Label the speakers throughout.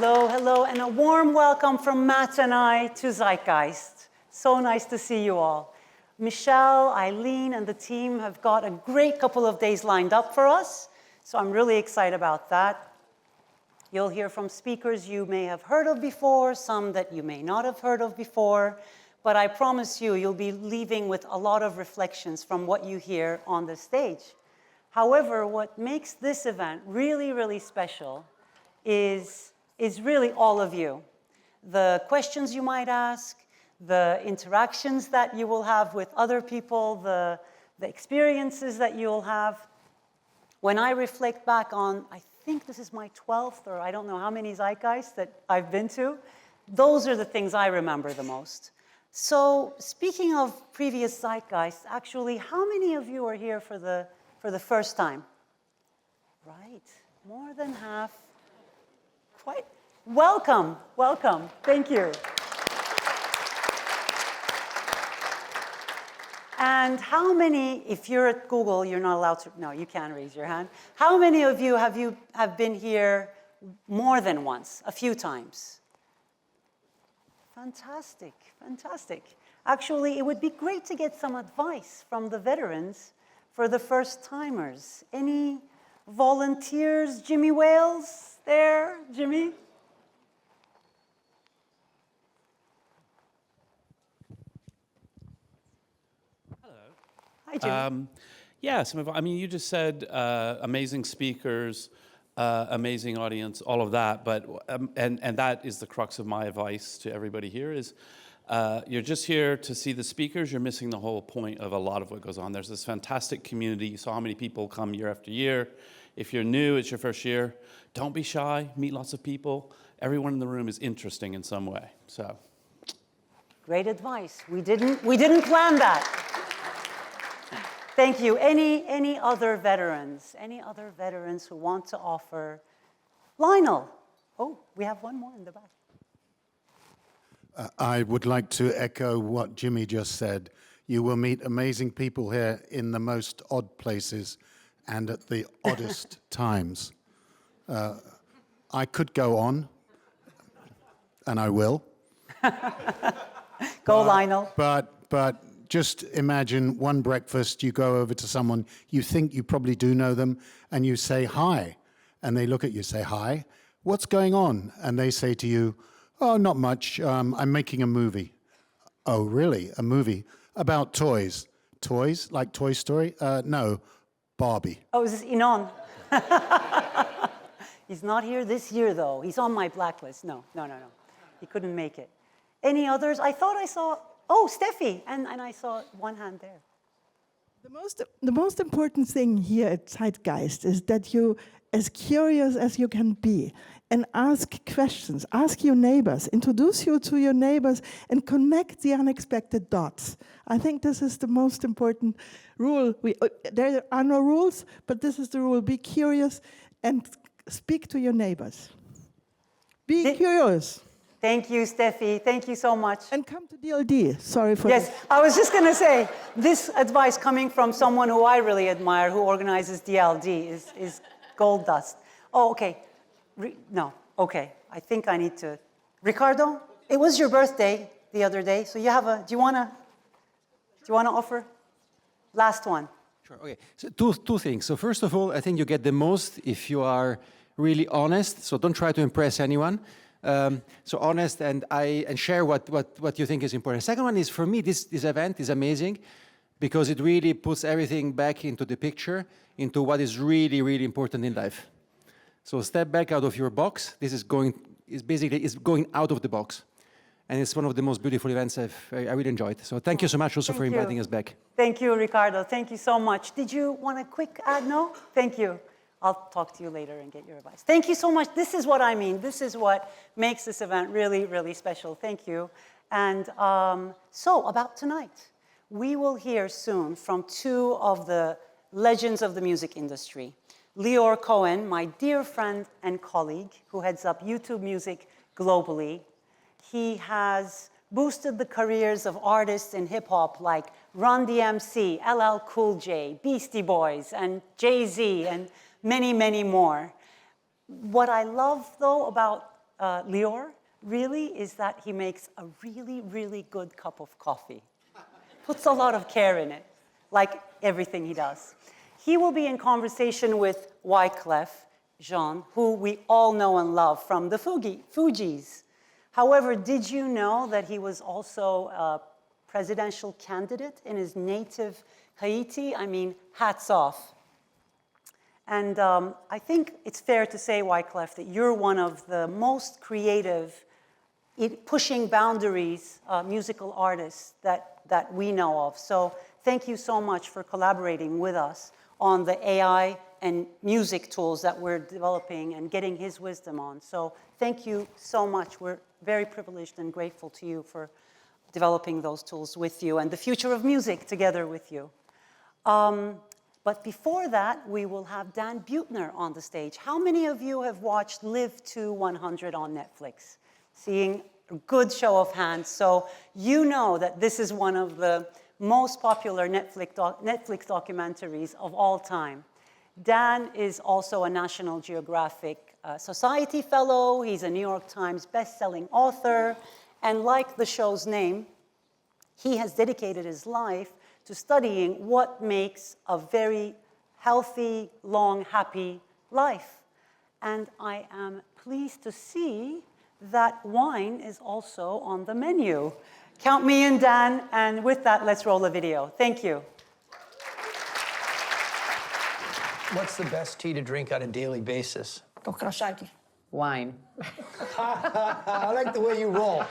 Speaker 1: Hello, hello, and a warm welcome from Matt and I to Zeitgeist. So nice to see you all. Michelle, Eileen, and the team have got a great couple of days lined up for us, so I'm really excited about that. You'll hear from speakers you may have heard of before, some that you may not have heard of before, but I promise you, you'll be leaving with a lot of reflections from what you hear on the stage. However, what makes this event really, really special is really all of you. The questions you might ask, the interactions that you will have with other people, the experiences that you'll have. When I reflect back on, I think this is my 12th, or I don't know how many Zeitgeists that I've been to, those are the things I remember the most. So speaking of previous Zeitgeists, actually, how many of you are here for the first time? Right, more than half. Quite welcome, welcome. Thank you. And how many, if you're at Google, you're not allowed to, no, you can raise your hand. How many of you have been here more than once, a few times? Fantastic, fantastic. Actually, it would be great to get some advice from the veterans for the first-timers. Any volunteers? Jimmy Wales there? Jimmy? Hi, Jimmy.
Speaker 2: Yeah, I mean, you just said amazing speakers, amazing audience, all of that, but and that is the crux of my advice to everybody here is you're just here to see the speakers, you're missing the whole point of a lot of what goes on. There's this fantastic community. You saw how many people come year after year. If you're new, it's your first year, don't be shy, meet lots of people. Everyone in the room is interesting in some way, so.
Speaker 1: Great advice. We didn't plan that. Thank you. Any other veterans? Any other veterans who want to offer? Lionel. Oh, we have one more in the back.
Speaker 3: I would like to echo what Jimmy just said. You will meet amazing people here in the most odd places and at the oddest times. I could go on, and I will.
Speaker 1: Go, Lionel.
Speaker 3: But just imagine one breakfast, you go over to someone, you think you probably do know them, and you say hi. And they look at you, say, hi, what's going on? And they say to you, oh, not much, I'm making a movie. Oh, really? A movie? About toys? Toys? Like Toy Story? No, Barbie.
Speaker 1: Oh, is this Inon? He's not here this year, though. He's on my blacklist. No. He couldn't make it. Any others? I thought I saw, oh, Steffi, and I saw one hand there.
Speaker 4: The most important thing here at Zeitgeist is that you, as curious as you can be, and ask questions, ask your neighbors, introduce you to your neighbors, and connect the unexpected dots. I think this is the most important rule. There are no rules, but this is the rule. Be curious and speak to your neighbors. Be curious.
Speaker 1: Thank you, Steffi. Thank you so much.
Speaker 4: And come to DLD. Sorry for this.
Speaker 1: Yes, I was just going to say, this advice coming from someone who I really admire, who organizes DLD, is gold dust. Oh, okay. No, okay. I think I need to. Ricardo, it was your birthday the other day, so you have a. Do you want to offer? Last one.
Speaker 5: Sure. Okay. So two things. So first of all, I think you get the most if you are really honest. So don't try to impress anyone. So honest and share what you think is important. Second one is, for me, this event is amazing because it really puts everything back into the picture, into what is really, really important in life. So step back out of your box. This is going out of the box. And it's one of the most beautiful events I really enjoyed. So thank you so much also for inviting us back.
Speaker 1: Thank you, Ricardo. Thank you so much. Did you want a quick add? No? Thank you. I'll talk to you later and get your advice. Thank you so much. This is what I mean. This is what makes this event really, really special. Thank you. And so about tonight, we will hear soon from two of the legends of the music industry. Lior Cohen, my dear friend and colleague, who heads up YouTube Music globally. He has boosted the careers of artists in hip-hop like Run DMC, LL Cool J, Beastie Boys, and Jay-Z, and many, many more. What I love, though, about Lior, really, is that he makes a really, really good cup of coffee. Puts a lot of care in it, like everything he does. He will be in conversation with Wyclef Jean, who we all know and love from the Fugees. However, did you know that he was also a presidential candidate in his native Haiti? I mean, hats off. And I think it's fair to say, Wyclef, that you're one of the most creative, pushing boundaries musical artists that we know of. So thank you so much for collaborating with us on the AI and music tools that we're developing and getting his wisdom on. So thank you so much. We're very privileged and grateful to you for developing those tools with you and the future of music together with you. But before that, we will have Dan Buettner on the stage. How many of you have watched Live to 100 on Netflix? Seeing a good show of hands. So you know that this is one of the most popular Netflix documentaries of all time. Dan is also a National Geographic Society Fellow. He's a New York Times best-selling author. And like the show's name, he has dedicated his life to studying what makes a very healthy, long, happy life. And I am pleased to see that wine is also on the menu. Count me in, Dan, and with that, let's roll a video. Thank you.
Speaker 6: What's the best tea to drink on a daily basis?
Speaker 7: Wine.
Speaker 6: I like the way you roll.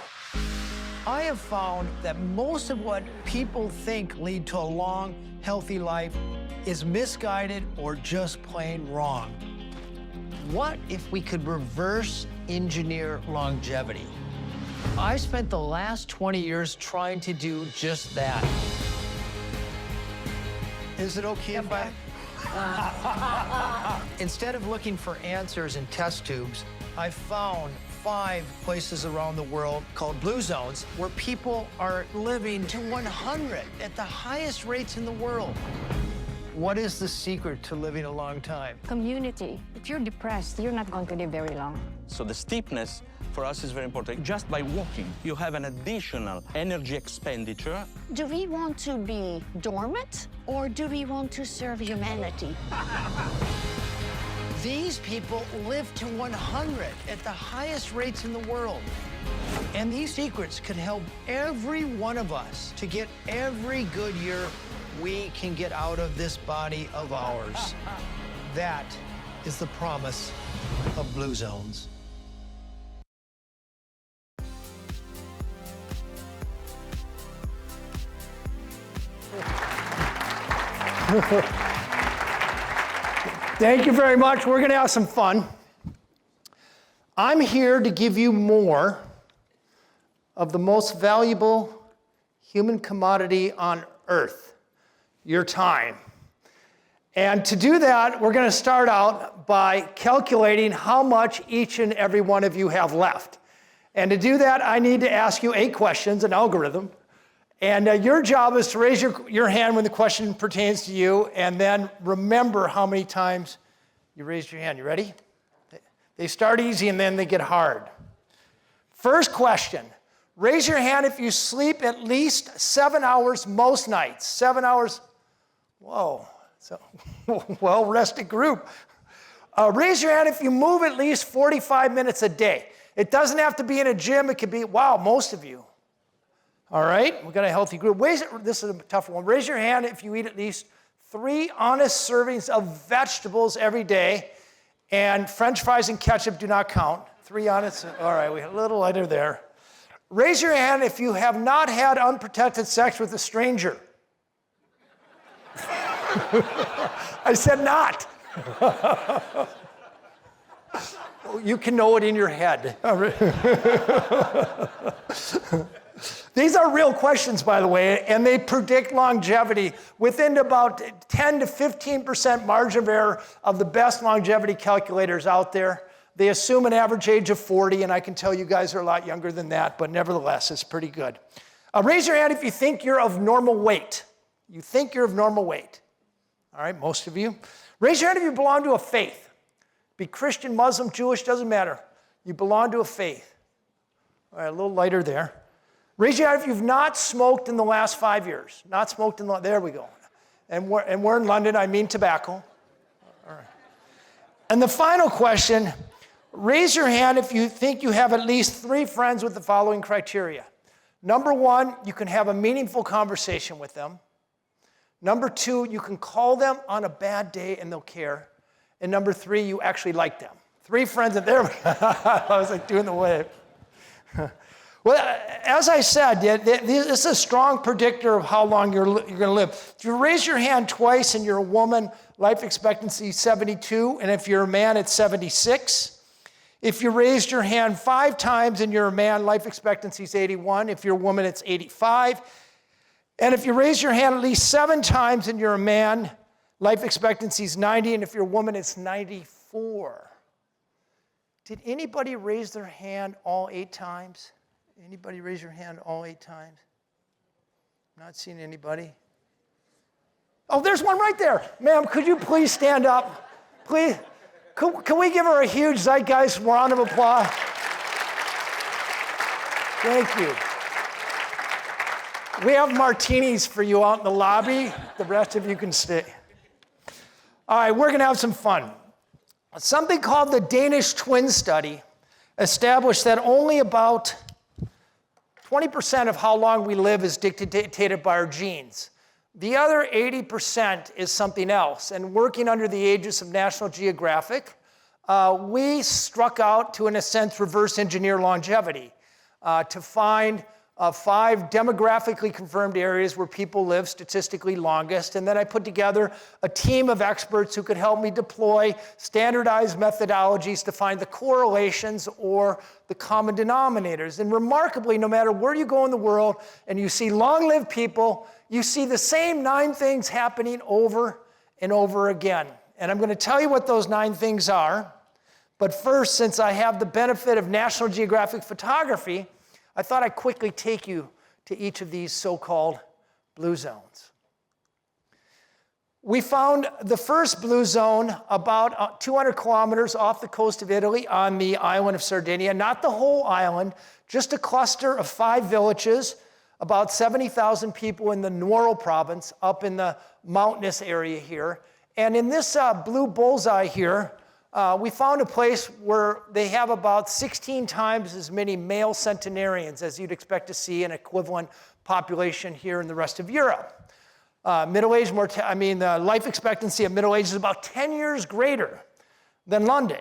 Speaker 6: I have found that most of what people think lead to a long, healthy life is misguided or just plain wrong. What if we could reverse engineer longevity? I spent the last 20 years trying to do just that. Is it okay if I... Instead of looking for answers in test tubes, I found 5 places around the world called blue zones where people are living to 100 at the highest rates in the world. What is the secret to living a long time?
Speaker 8: Community. If you're depressed, you're not going to live very long.
Speaker 9: So the steepness for us is very important. Just by walking, you have an additional energy expenditure.
Speaker 8: Do we want to be dormant or do we want to serve humanity?
Speaker 6: These people live to 100 at the highest rates in the world. And these secrets could help every one of us to get every good year we can get out of this body of ours. That is the promise of Blue Zones.
Speaker 10: Thank you very much. We're going to have some fun. I'm here to give you more of the most valuable human commodity on earth, your time. And to do that, we're going to start out by calculating how much each and every one of you have left. And to do that, I need to ask you 8 questions, an algorithm. And your job is to raise your hand when the question pertains to you, and then remember how many times you raised your hand. You ready? They start easy and then they get hard. First question. Raise your hand if you sleep at least 7 hours most nights. 7 hours. Whoa. So, well-rested group. Raise your hand if you move at least 45 minutes a day. It doesn't have to be in a gym. It could be, wow, most of you. All right, we've got a healthy group. This is a tough one. Raise your hand if you eat at least 3 honest servings of vegetables every day, and French fries and ketchup do not count. 3 honest, all right, we had a little lighter there. Raise your hand if you have not had unprotected sex with a stranger. I said not. You can know it in your head. These are real questions, by the way, and they predict longevity within about 10 to 15% margin of error of the best longevity calculators out there. They assume an average age of 40, and I can tell you guys are a lot younger than that, but nevertheless, it's pretty good. Raise your hand if you think you're of normal weight. You think you're of normal weight. All right, most of you. Raise your hand if you belong to a faith. Be Christian, Muslim, Jewish, doesn't matter. You belong to a faith. All right, a little lighter there. Raise your hand if you've not smoked in the last 5 years. Not smoked in the, there we go. And we're in London, I mean tobacco. All right. And the final question, raise your hand if you think you have at least 3 friends with the following criteria. Number 1, you can have a meaningful conversation with them. Number 2, you can call them on a bad day and they'll care. And number 3, you actually like them. 3 friends, and there we go. I was like doing the wave. Well, as I said, this is a strong predictor of how long you're going to live. If you raise your hand twice and you're a woman, life expectancy is 72, and if you're a man, it's 76. If you raised your hand 5 times and you're a man, life expectancy is 81. If you're a woman, it's 85. And if you raise your hand at least 7 times and you're a man, life expectancy is 90, and if you're a woman, it's 94. Did anybody raise their hand all 8 times? Anybody raise your hand all 8 times? Not seeing anybody. Oh, there's one right there. Ma'am, could you please stand up? Please. Can we give her a huge Zeitgeist round of applause? Thank you. We have martinis for you out in the lobby. The rest of you can stay. All right, we're going to have some fun. Something called the Danish twin study established that only about 20% of how long we live is dictated by our genes. The other 80% is something else. And working under the aegis of National Geographic, we struck out to, in a sense, reverse engineer longevity to find 5 demographically confirmed areas where people live statistically longest. And then I put together a team of experts who could help me deploy standardized methodologies to find the correlations or the common denominators. And remarkably, no matter where you go in the world and you see long-lived people, you see the same 9 things happening over and over again. And I'm going to tell you what those 9 things are. But first, since I have the benefit of National Geographic photography, I thought I'd quickly take you to each of these so-called blue zones. We found the first blue zone about 200 kilometers off the coast of Italy on the island of Sardinia. Not the whole island, just a cluster of 5 villages, about 70,000 people in the Nuoro province, up in the mountainous area here. And in this blue bullseye here, we found a place where they have about 16 times as many male centenarians as you'd expect to see an equivalent population here in the rest of Europe. The life expectancy of middle age is about 10 years greater than London.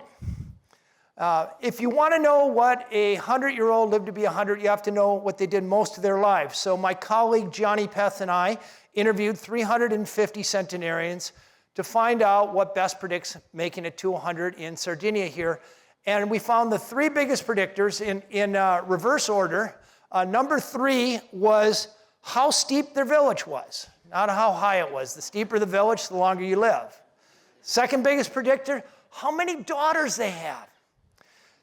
Speaker 10: If you want to know what a 100-year-old lived to be 100, you have to know what they did most of their lives. So my colleague Johnny Peth and I interviewed 350 centenarians to find out what best predicts making it to 100 in Sardinia here. And we found the 3 biggest predictors in reverse order. Number 3 was how steep their village was, not how high it was. The steeper the village, the longer you live. Second biggest predictor, how many daughters they had.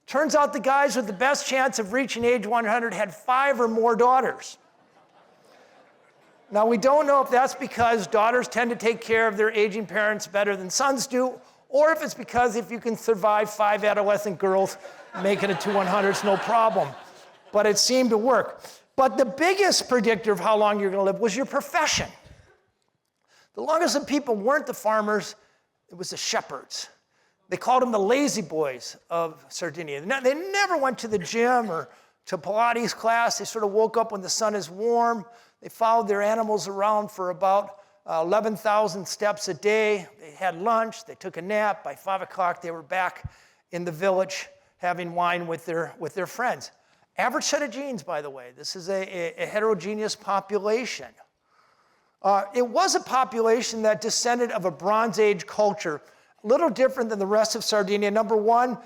Speaker 10: Turns out the guys with the best chance of reaching age 100 had 5 or more daughters. Now, we don't know if that's because daughters tend to take care of their aging parents better than sons do, or if it's because if you can survive 5 adolescent girls, making it to 100 is no problem. But it seemed to work. But the biggest predictor of how long you're going to live was your profession. The longest of people weren't the farmers, it was the shepherds. They called them the lazy boys of Sardinia. They never went to the gym or to Pilates class. They sort of woke up when the sun is warm. They followed their animals around for about 11,000 steps a day. They had lunch. They took a nap. By 5 o'clock, they were back in the village having wine with their friends. Average set of genes, by the way. This is a heterogeneous population. It was a population that descended of a Bronze Age culture, a little different than the rest of Sardinia. Number 1,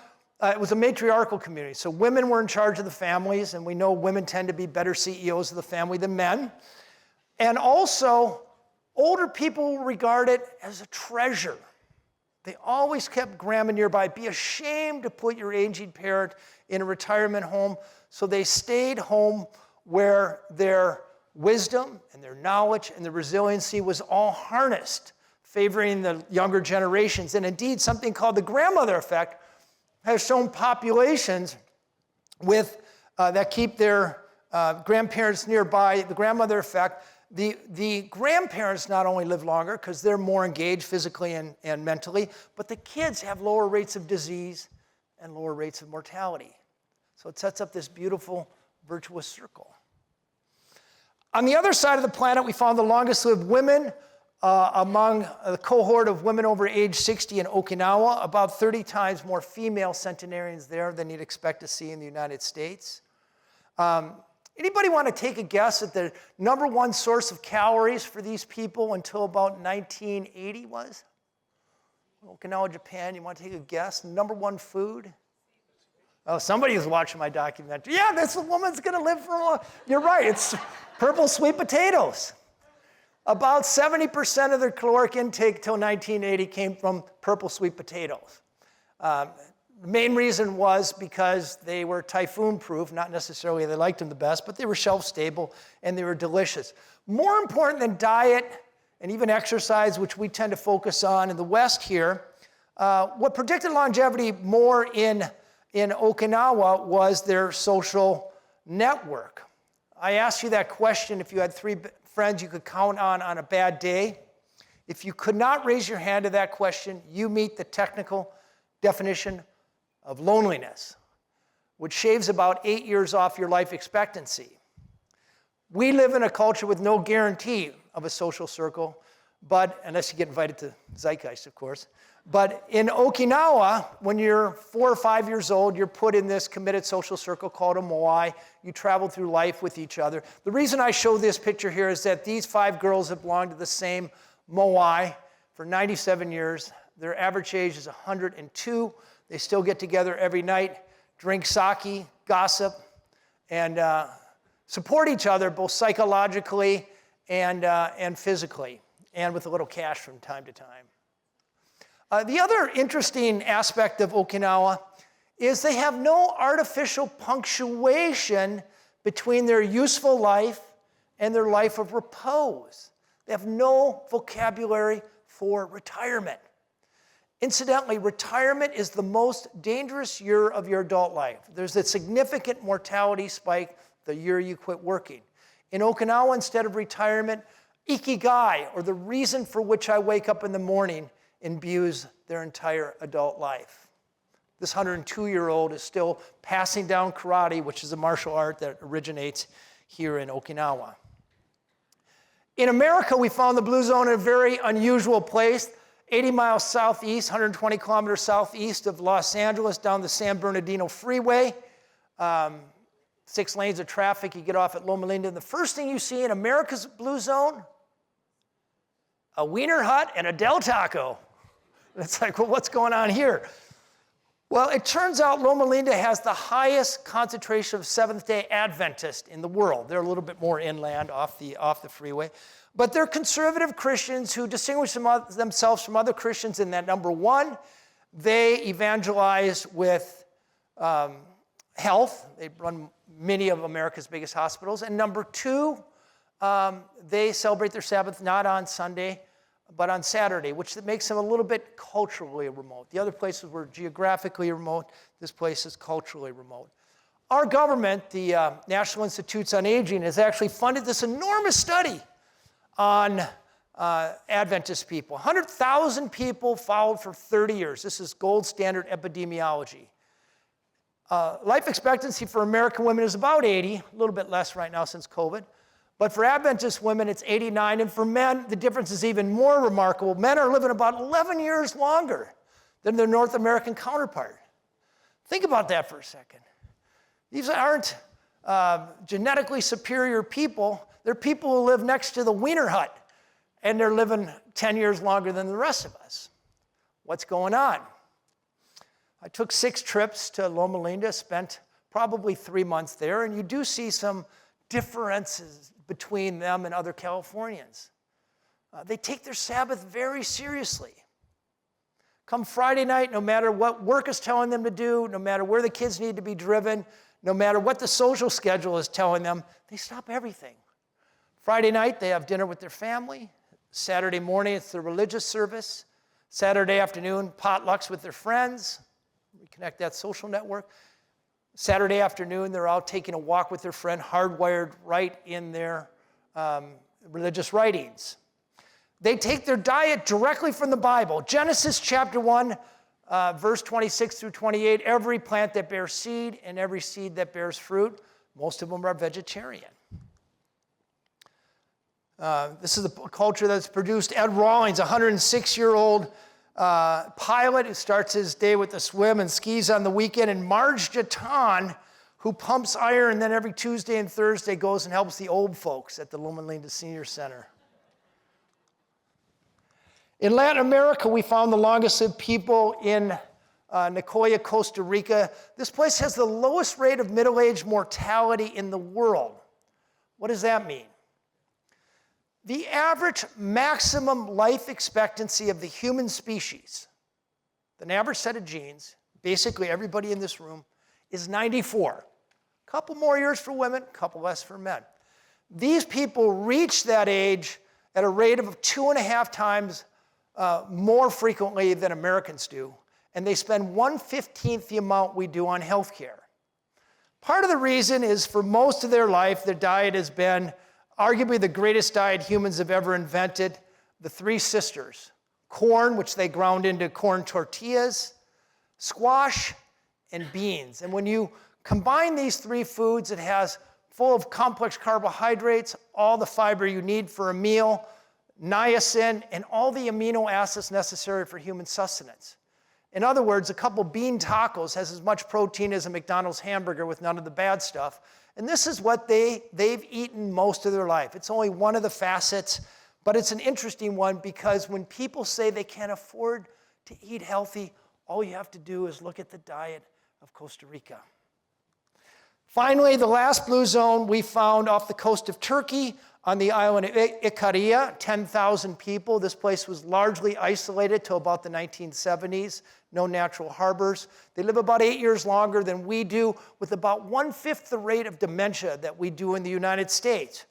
Speaker 10: it was a matriarchal community. So women were in charge of the families, and we know women tend to be better CEOs of the family than men. And also, older people regard it as a treasure. They always kept grandma nearby. Be ashamed to put your aging parent in a retirement home. So they stayed home where their wisdom and their knowledge and their resiliency was all harnessed, favoring the younger generations. And indeed, something called the grandmother effect has shown populations that keep their grandparents nearby, the grandmother effect. The grandparents not only live longer because they're more engaged physically and mentally, but the kids have lower rates of disease and lower rates of mortality. So it sets up this beautiful virtuous circle. On the other side of the planet, we found the longest lived women among the cohort of women over age 60 in Okinawa, about 30 times more female centenarians there than you'd expect to see in the United States. Anybody want to take a guess at the number one source of calories for these people until about 1980 was? Okinawa, Japan, you want to take a guess? Number one food? Oh, somebody was watching my documentary. Yeah, this woman's going to live for a long. You're right, it's purple sweet potatoes. About 70% of their caloric intake till 1980 came from purple sweet potatoes. The main reason was because they were typhoon-proof, not necessarily they liked them the best, but they were shelf-stable and they were delicious. More important than diet and even exercise, which we tend to focus on in the West here, what predicted longevity more in Okinawa was their social network. I asked you that question if you had 3 friends you could count on a bad day. If you could not raise your hand to that question, you meet the technical definition of loneliness, which shaves about 8 years off your life expectancy. We live in a culture with no guarantee of a social circle, but unless you get invited to Zeitgeist, of course. But in Okinawa, when you're 4 or 5 years old, you're put in this committed social circle called a moai. You travel through life with each other. The reason I show this picture here is that these 5 girls have belonged to the same moai for 97 years. Their average age is 102. They still get together every night, drink sake, gossip, and support each other both psychologically and physically, and with a little cash from time to time. The other interesting aspect of Okinawa is they have no artificial punctuation between their useful life and their life of repose. They have no vocabulary for retirement. Incidentally, retirement is the most dangerous year of your adult life. There's a significant mortality spike the year you quit working. In Okinawa, instead of retirement, ikigai, or the reason for which I wake up in the morning, imbues their entire adult life. This 102-year-old is still passing down karate, which is a martial art that originates here in Okinawa. In America, we found the blue zone in a very unusual place. 80 miles southeast, 120 kilometers southeast of Los Angeles, down the San Bernardino Freeway. 6 lanes of traffic, you get off at Loma Linda. And the first thing you see in America's blue zone, a Wiener Hut and a Del Taco. It's like, well, what's going on here? Well, it turns out Loma Linda has the highest concentration of Seventh-day Adventists in the world. They're a little bit more inland off the freeway. But they're conservative Christians who distinguish themselves from other Christians in that, number one, they evangelize with health. They run many of America's biggest hospitals. And number two, they celebrate their Sabbath not on Sunday, but on Saturday, which makes them a little bit culturally remote. The other places were geographically remote. This place is culturally remote. Our government, the National Institutes on Aging, has actually funded this enormous study on Adventist people. 100,000 people followed for 30 years. This is gold standard epidemiology. Life expectancy for American women is about 80, a little bit less right now since COVID. But for Adventist women, it's 89. And for men, the difference is even more remarkable. Men are living about 11 years longer than their North American counterpart. Think about that for a second. These aren't genetically superior people. They're people who live next to the Wiener Hut, and they're living 10 years longer than the rest of us. What's going on? I took 6 trips to Loma Linda, spent probably 3 months there, and you do see some differences between them and other Californians. They take their Sabbath very seriously. Come Friday night, no matter what work is telling them to do, no matter where the kids need to be driven, no matter what the social schedule is telling them, they stop everything. Friday night, they have dinner with their family. Saturday morning, it's the religious service. Saturday afternoon, potlucks with their friends. Reconnect that social network. Saturday afternoon, they're out taking a walk with their friend, hardwired right in their religious writings. They take their diet directly from the Bible. Genesis chapter 1, verse 26 through 28, every plant that bears seed and every seed that bears fruit, most of them are vegetarian. This is a culture that's produced Ed Rawlings, a 106-year-old pilot who starts his day with a swim and skis on the weekend, and Marge Jatan, who pumps iron and then every Tuesday and Thursday goes and helps the old folks at the Loma Linda Senior Center. In Latin America, we found the longest lived people in Nicoya, Costa Rica. This place has the lowest rate of middle-age mortality in the world. What does that mean? The average maximum life expectancy of the human species, an average set of genes, basically everybody in this room, is 94. A couple more years for women, a couple less for men. These people reach that age at a rate of 2.5 times more frequently than Americans do, and they spend 1/15 the amount we do on health care. Part of the reason is for most of their life, their diet has been arguably the greatest diet humans have ever invented, the three sisters: corn, which they ground into corn tortillas, squash, and beans. And when you combine these three foods, it has full of complex carbohydrates, all the fiber you need for a meal, niacin, and all the amino acids necessary for human sustenance. In other words, a couple bean tacos has as much protein as a McDonald's hamburger with none of the bad stuff. And this is what they've eaten most of their life. It's only one of the facets, but it's an interesting one because when people say they can't afford to eat healthy, all you have to do is look at the diet of Costa Rica. Finally, the last blue zone we found off the coast of Turkey on the island of Ikaria, 10,000 people. This place was largely isolated till about the 1970s, no natural harbors. They live about 8 years longer than we do, with about 1/5 the rate of dementia that we do in the United States.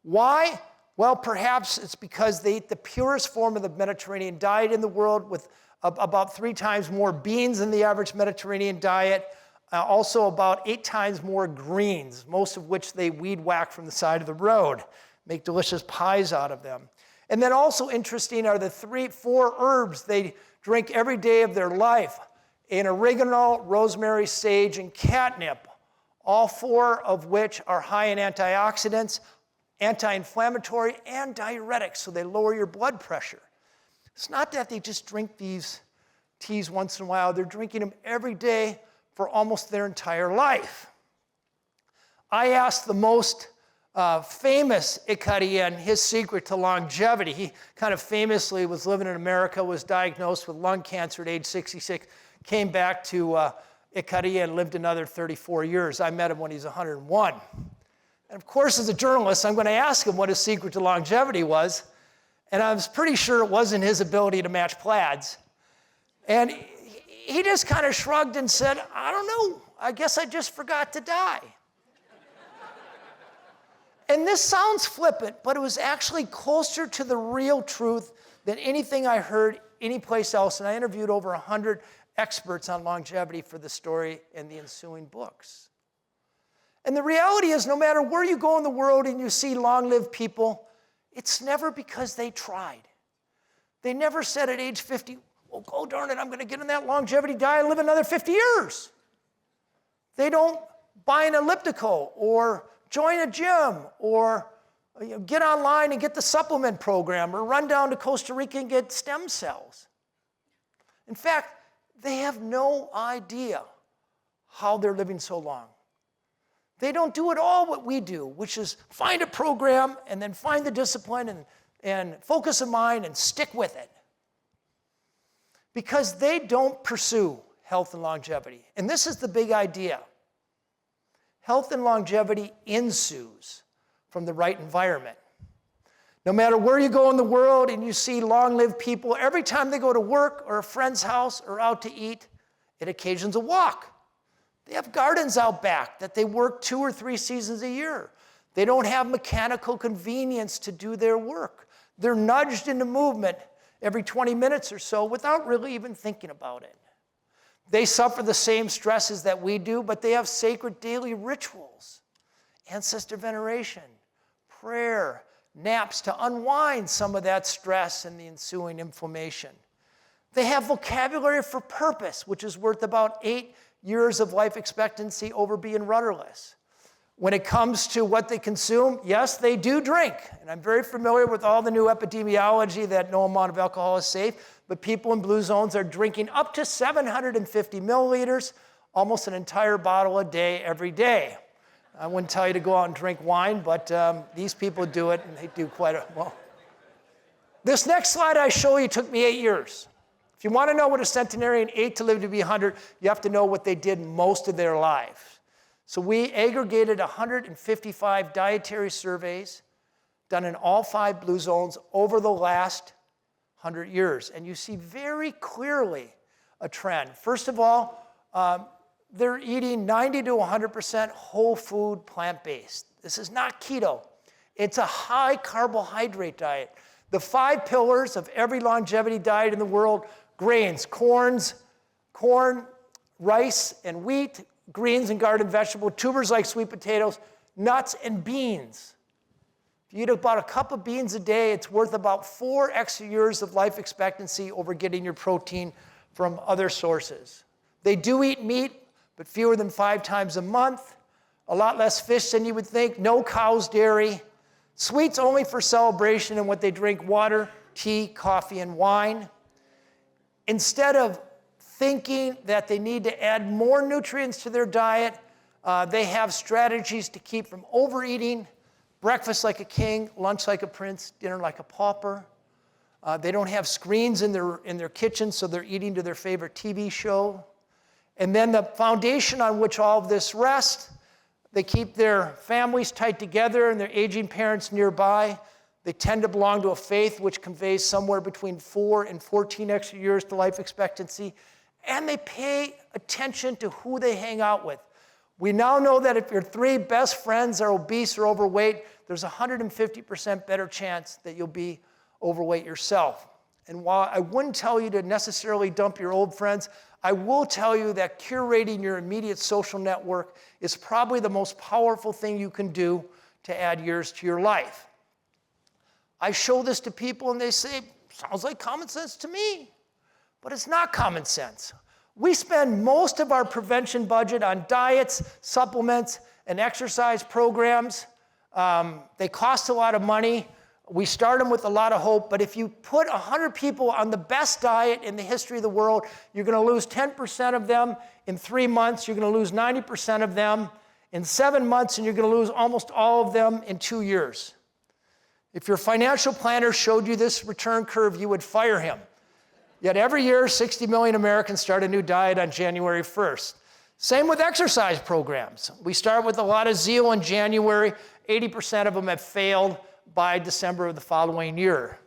Speaker 10: Why? Well, perhaps it's because they eat the purest form of the Mediterranean diet in the world, with about 3 times more beans than the average Mediterranean diet, also about 8 times more greens, most of which they weed whack from the side of the road, make delicious pies out of them. And then also interesting are the 4 herbs they drink every day of their life: an oregano, rosemary, sage, and catnip, all 4 of which are high in antioxidants, anti-inflammatory, and diuretics, so they lower your blood pressure. It's not that they just drink these teas once in a while. They're drinking them every day for almost their entire life. I asked the most famous Icarian his secret to longevity. He kind of famously was living in America, was diagnosed with lung cancer at age 66, came back to Icaria and lived another 34 years. I met him when he was 101. And of course, as a journalist, I'm going to ask him what his secret to longevity was. And I was pretty sure it wasn't his ability to match plaids. And he just kind of shrugged and said, "I don't know, I guess I just forgot to die." And this sounds flippant, but it was actually closer to the real truth than anything I heard anyplace else. And I interviewed over 100 experts on longevity for the story and the ensuing books. And the reality is, no matter where you go in the world and you see long-lived people, it's never because they tried. They never said at age 50, "Well, go darn it, I'm going to get in that longevity diet and live another 50 years. They don't buy an elliptical or join a gym or get online and get the supplement program or run down to Costa Rica and get stem cells. In fact, they have no idea how they're living so long. They don't do at all what we do, which is find a program and then find the discipline and focus of mind and stick with it. Because they don't pursue health and longevity. And this is the big idea. Health and longevity ensues from the right environment. No matter where you go in the world and you see long-lived people, every time they go to work or a friend's house or out to eat, it occasions a walk. They have gardens out back that they work 2 or 3 seasons a year. They don't have mechanical convenience to do their work. They're nudged into movement every 20 minutes or so without really even thinking about it. They suffer the same stresses that we do, but they have sacred daily rituals, ancestor veneration, prayer, naps to unwind some of that stress and the ensuing inflammation. They have vocabulary for purpose, which is worth about 8 years of life expectancy over being rudderless. When it comes to what they consume, yes, they do drink. And I'm very familiar with all the new epidemiology that no amount of alcohol is safe, but people in blue zones are drinking up to 750 milliliters, almost an entire bottle a day, every day. I wouldn't tell you to go out and drink wine, but these people do it, and they do quite well. This next slide I show you took me 8 years. If you want to know what a centenarian ate to live to be 100, you have to know what they did most of their lives. So we aggregated 155 dietary surveys done in all 5 blue zones over the last 100 years. And you see very clearly a trend. First of all, they're eating 90 to 100% whole food, plant-based. This is not keto. It's a high carbohydrate diet. The 5 pillars of every longevity diet in the world: grains, corn, rice, and wheat, greens and garden vegetable, tubers like sweet potatoes, nuts, and beans. If you eat about a cup of beans a day, it's worth about 4 extra years of life expectancy over getting your protein from other sources. They do eat meat, but fewer than 5 times a month. A lot less fish than you would think. No cows, dairy. Sweets only for celebration, and what they drink: water, tea, coffee, and wine. Instead of thinking that they need to add more nutrients to their diet, they have strategies to keep from overeating. Breakfast like a king, lunch like a prince, dinner like a pauper. They don't have screens in their kitchen, so they're eating to their favorite TV show. And then the foundation on which all of this rests, they keep their families tight together and their aging parents nearby. They tend to belong to a faith which conveys somewhere between 4 and 14 extra years to life expectancy. And they pay attention to who they hang out with. We now know that if your 3 best friends are obese or overweight, there's a 150% better chance that you'll be overweight yourself. And while I wouldn't tell you to necessarily dump your old friends, I will tell you that curating your immediate social network is probably the most powerful thing you can do to add years to your life. I show this to people and they say, sounds like common sense to me. But it's not common sense. We spend most of our prevention budget on diets, supplements, and exercise programs. They cost a lot of money. We start them with a lot of hope, but if you put 100 people on the best diet in the history of the world, you're going to lose 10% of them in 3 months. You're going to lose 90% of them in 7 months, and you're going to lose almost all of them in 2 years. If your financial planner showed you this return curve, you would fire him. Yet every year, 60 million Americans start a new diet on January 1st. Same with exercise programs. We start with a lot of zeal in January. 80% of them have failed by December of the following year.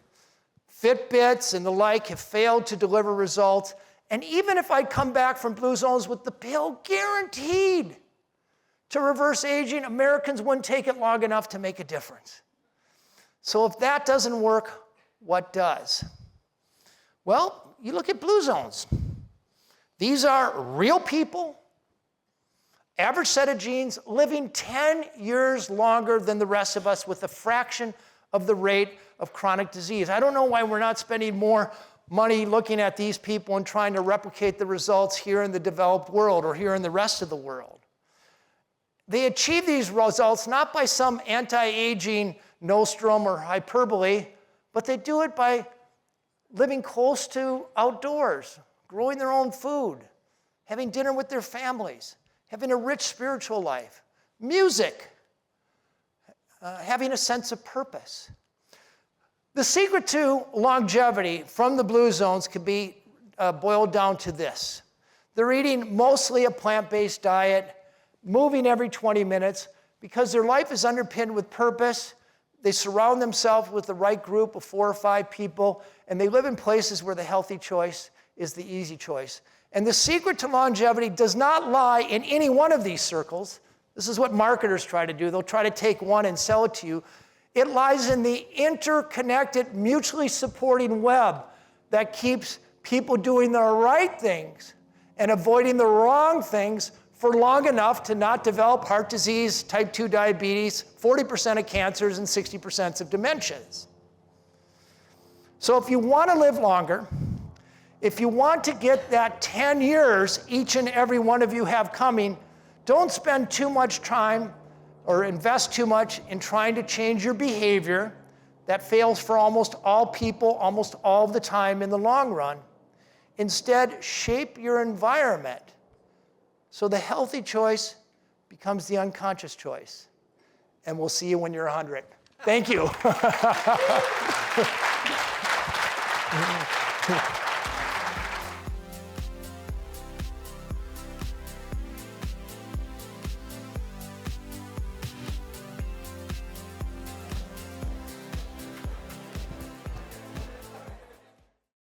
Speaker 10: Fitbits and the like have failed to deliver results. And even if I come back from blue zones with the pill guaranteed to reverse aging, Americans wouldn't take it long enough to make a difference. So if that doesn't work, what does? Well, you look at blue zones. These are real people, average set of genes, living 10 years longer than the rest of us with a fraction of the rate of chronic disease. I don't know why we're not spending more money looking at these people and trying to replicate the results here in the developed world or here in the rest of the world. They achieve these results not by some anti-aging nostrum or hyperbole, but they do it by living close to outdoors, growing their own food, having dinner with their families, having a rich spiritual life, music, having a sense of purpose. The secret to longevity from the blue zones can be boiled down to this. They're eating mostly a plant-based diet, moving every 20 minutes, because their life is underpinned with purpose. They surround themselves with the right group of 4 or 5 people, and they live in places where the healthy choice is the easy choice. And the secret to longevity does not lie in any one of these circles. This is what marketers try to do. They'll try to take one and sell it to you. It lies in the interconnected, mutually supporting web that keeps people doing the right things and avoiding the wrong things for long enough to not develop heart disease, type 2 diabetes, 40% of cancers, and 60% of dementias. So if you want to live longer, if you want to get that 10 years each and every one of you have coming, don't spend too much time or invest too much in trying to change your behavior. That fails for almost all people, almost all the time in the long run. Instead, shape your environment so the healthy choice becomes the unconscious choice. And we'll see you when you're 100. Thank you.